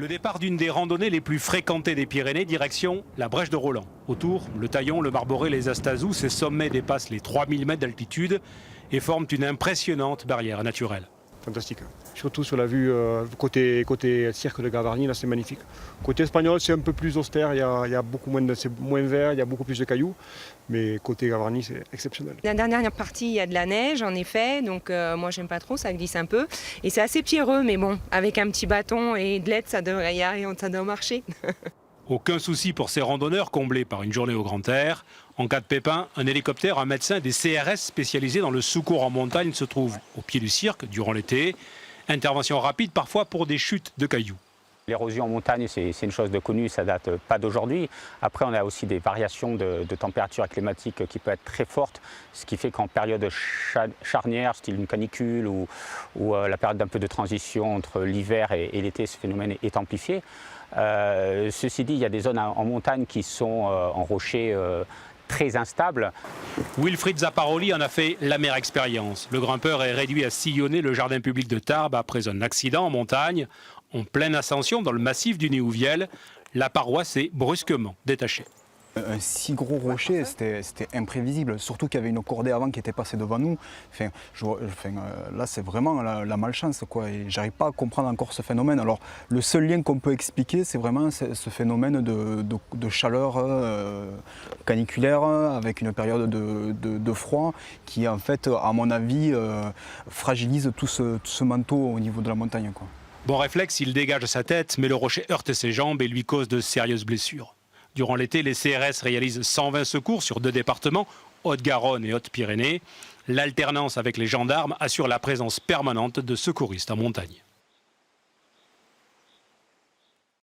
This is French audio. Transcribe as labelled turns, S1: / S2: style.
S1: Le départ d'une des randonnées les plus fréquentées des Pyrénées, direction la Brèche de Roland. Autour, le Taillon, le Marboré, les Astazous, ces sommets dépassent les 3000 mètres d'altitude et forment une impressionnante barrière naturelle.
S2: Fantastique. Surtout sur la vue côté cirque de Gavarnie, là c'est magnifique. Côté espagnol, c'est un peu plus austère, il y a beaucoup moins c'est moins vert, il y a beaucoup plus de cailloux. Mais côté Gavarnie, c'est exceptionnel.
S3: La dernière partie, il y a de la neige en effet, donc moi j'aime pas trop, ça glisse un peu. Et c'est assez pierreux, mais bon, avec un petit bâton et de l'aide, ça devrait y aller, ça doit marcher.
S1: Aucun souci pour ces randonneurs comblés par une journée au grand air. En cas de pépin, un hélicoptère, un médecin, des CRS spécialisés dans le secours en montagne se trouvent au pied du cirque durant l'été. Intervention rapide parfois pour des chutes de cailloux.
S4: L'érosion en montagne, c'est une chose de connue, ça date pas d'aujourd'hui. Après, on a aussi des variations de température climatique qui peuvent être très fortes, ce qui fait qu'en période charnière, style une canicule ou la période d'un peu de transition entre l'hiver et l'été, ce phénomène est amplifié. Ceci dit, il y a des zones en montagne qui sont en rochers très instables.
S1: Wilfried Zapparoli en a fait l'amère expérience. Le grimpeur est réduit à sillonner le jardin public de Tarbes après un accident en montagne. En pleine ascension dans le massif du Néouviel, la paroi s'est brusquement détachée.
S5: Un si gros rocher, c'était imprévisible, surtout qu'il y avait une cordée avant qui était passée devant nous. Là, c'est vraiment la malchance, quoi. Et j'arrive pas à comprendre encore ce phénomène. Alors, le seul lien qu'on peut expliquer, c'est vraiment ce phénomène de chaleur caniculaire avec une période de froid qui, en fait, à mon avis, fragilise tout ce manteau au niveau de la montagne, quoi.
S1: Bon réflexe, il dégage sa tête, mais le rocher heurte ses jambes et lui cause de sérieuses blessures. Durant l'été, les CRS réalisent 120 secours sur 2 départements, Haute-Garonne et Haute-Pyrénées. L'alternance avec les gendarmes assure la présence permanente de secouristes en montagne.